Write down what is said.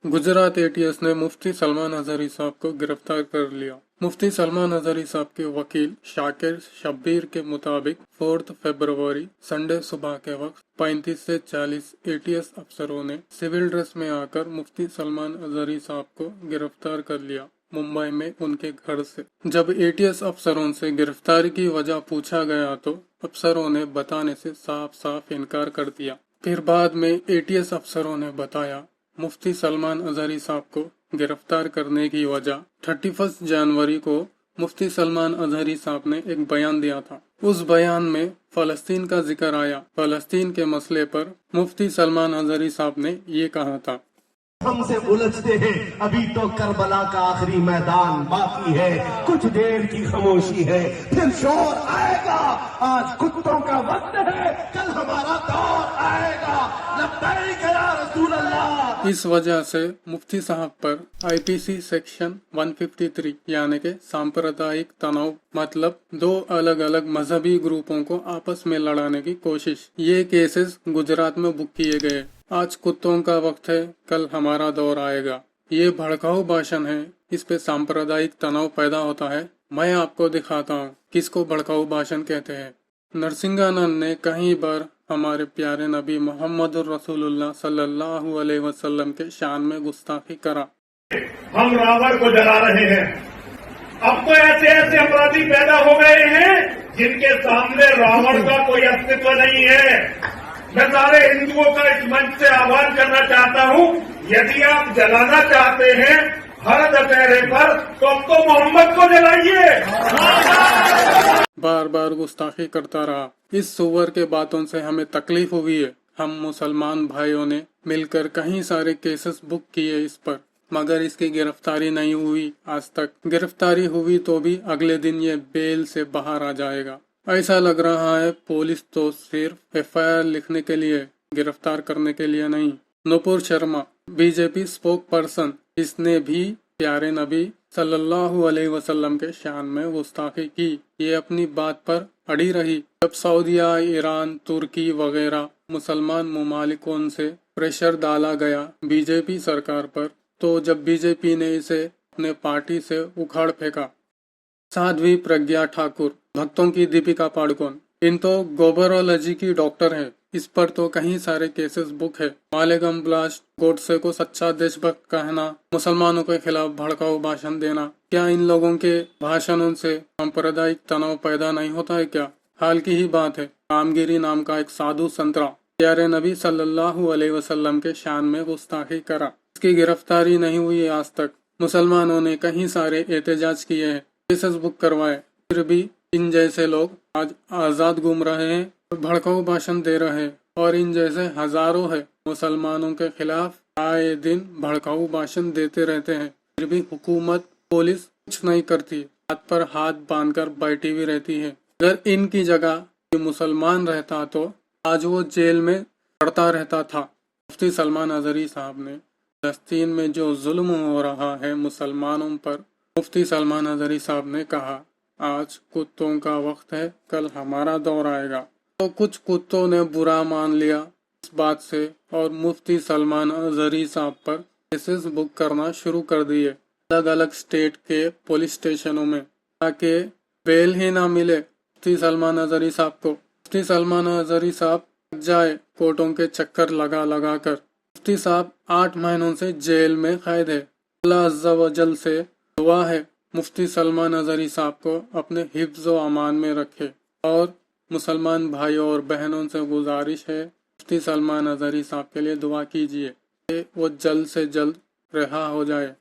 Gujarat ATS ने मुफ्ती सलमान अजहरी साहब को गिरफ्तार कर लिया। मुफ्ती सलमान अजहरी साहब के वकील शाकिर शब्बीर के मुताबिक 4 फरवरी संडे सुबह के वक्त 35 से 40 एटीएस अफसरों ने सिविल ड्रेस में आकर मुफ्ती सलमान अजहरी साहब को गिरफ्तार कर लिया मुंबई में उनके घर से। जब एटीएस अफसरों से गिरफ्तारी की वजह पूछा गया तो अफसरों ने बताने से साफ साफ इनकार कर दिया। फिर बाद में एटीएस अफसरों ने बताया मुफ्ती सलमान अजहरी साहब को गिरफ्तार करने की वजह 31 जनवरी को मुफ्ती सलमान अजहरी साहब ने एक बयान दिया था। उस बयान में फलस्तीन का जिक्र आया। फलस्तीन के मसले पर मुफ्ती सलमान अजहरी साहब ने ये कहा था, हमसे उलझते हैं, अभी तो करबला का आखिरी मैदान बाकी है, कुछ देर की खामोशी है, फिर शोर आएगा। आज कुत्तों का वक्त है, कल हमारा दौर आएगा। लब्बैक या रसूल अल्लाह। इस वजह से मुफ्ती साहब पर आईपीसी सेक्शन 153 यानी के सांप्रदायिक तनाव मतलब दो अलग अलग मजहबी ग्रुपों को आपस में लड़ाने की कोशिश, ये केसेस गुजरात में बुक किए गए। आज कुत्तों का वक्त है, कल हमारा दौर आएगा, ये भड़काऊ भाषण है, इस पे सांप्रदायिक तनाव पैदा होता है। मैं आपको दिखाता हूँ किसको भड़काऊ भाषण कहते हैं। नरसिंहानंद ने कई बार हमारे प्यारे नबी मोहम्मद रसूलुल्लाह सल्लल्लाहु अलैहि वसल्लम के शान में गुस्ताखी करा। हम रावण को जला रहे हैं। अब तो ऐसे ऐसे अपराधी पैदा हो गए हैं जिनके सामने रावण का कोई अस्तित्व नहीं है। मैं सारे हिंदुओं का इस मंच से आह्वान करना चाहता हूं, यदि आप जलाना चाहते हैं हर दशहरे पर तो अब तो मोहम्मद को जलाइए। बार बार गुस्ताखी करता रहा। इस सुअर के बातों से हमें तकलीफ हुई है। हम मुसलमान भाइयों ने मिलकर कई सारे केसेस बुक किए इस पर, मगर इसकी गिरफ्तारी नहीं हुई आज तक। गिरफ्तारी हुई तो भी अगले दिन ये बेल से बाहर आ जाएगा। ऐसा लग रहा है पुलिस तो सिर्फ एफआईआर लिखने के लिए, गिरफ्तार करने के लिए नहीं। Nupur Sharma BJP spoke person, इसने भी प्यारे नबी सल्लल्लाहु अलैहि वसल्लम के शान में गुस्ताखी की। ये अपनी बात पर अड़ी रही। जब सऊदीया, ईरान, तुर्की वगैरह मुसलमान मुमालिकों से प्रेशर डाला गया बीजेपी सरकार पर, तो जब बीजेपी ने इसे अपने पार्टी से उखाड़ फेंका। साध्वी प्रज्ञा ठाकुर, भक्तों की दीपिका पादुकोण, इन तो गोबरोलॉजी की डॉक्टर हैं। इस पर तो कई सारे केसेस बुक है। मालेगांव ब्लास्ट, गोडसे को सच्चा देशभक्त कहना, मुसलमानों के खिलाफ भड़काऊ भाषण देना, क्या इन लोगों के भाषणों से सांप्रदायिक तनाव पैदा नहीं होता है क्या? हाल की ही बात है, रामगिरी नाम का एक साधु संतरा प्यारे नबी सल्लल्लाहु अलैहि वसल्लम के शान में गुस्ताखी करा। इसकी गिरफ्तारी नहीं हुई आज तक। मुसलमानों ने कई सारे एहतजाज किए हैं, केसेस बुक करवाए, फिर भी इन जैसे लोग आज आजाद घूम रहे हैं, भड़काऊ भाषण दे रहे हैं। और इन जैसे हजारों है मुसलमानों के खिलाफ आए दिन भड़काऊ भाषण देते रहते हैं, फिर भी हुकूमत, पुलिस कुछ नहीं करती, हाथ पर हाथ बांधकर बैठी हुई रहती है। अगर इनकी जगह कोई मुसलमान रहता तो आज वो जेल में पड़ता रहता था। मुफ्ती सलमान अजहरी साहब ने फलस्तीन में जो जुल्म हो रहा है मुसलमानों पर, मुफ्ती सलमान अजहरी साहब ने कहा आज कुत्तों का वक्त है, कल हमारा दौर आएगा। तो कुछ कुत्तों ने बुरा मान लिया इस बात से और मुफ्ती सलमान अजहरी साहब पर केसेस बुक करना शुरू कर दिए अलग अलग स्टेट के पुलिस स्टेशनों में, ताकि बेल ही ना मिले मुफ्ती सलमान अजहरी साहब को। मुफ्ती सलमान अजहरी साहब जाए कोर्टों के चक्कर लगा लगा कर। मुफ्ती साहब 8 महीनों से जेल में कैद है। अल्लाह अज़्ज़ा व जल से दुआ है मुफ्ती सलमान अजहरी साहब को अपने हिफ्ज़ व अमान में रखे। और मुसलमान भाइयों और बहनों से गुजारिश है मुफ्ती सलमान अजहरी साहब के लिए दुआ कीजिए कि वो जल्द से जल्द रिहा हो जाए।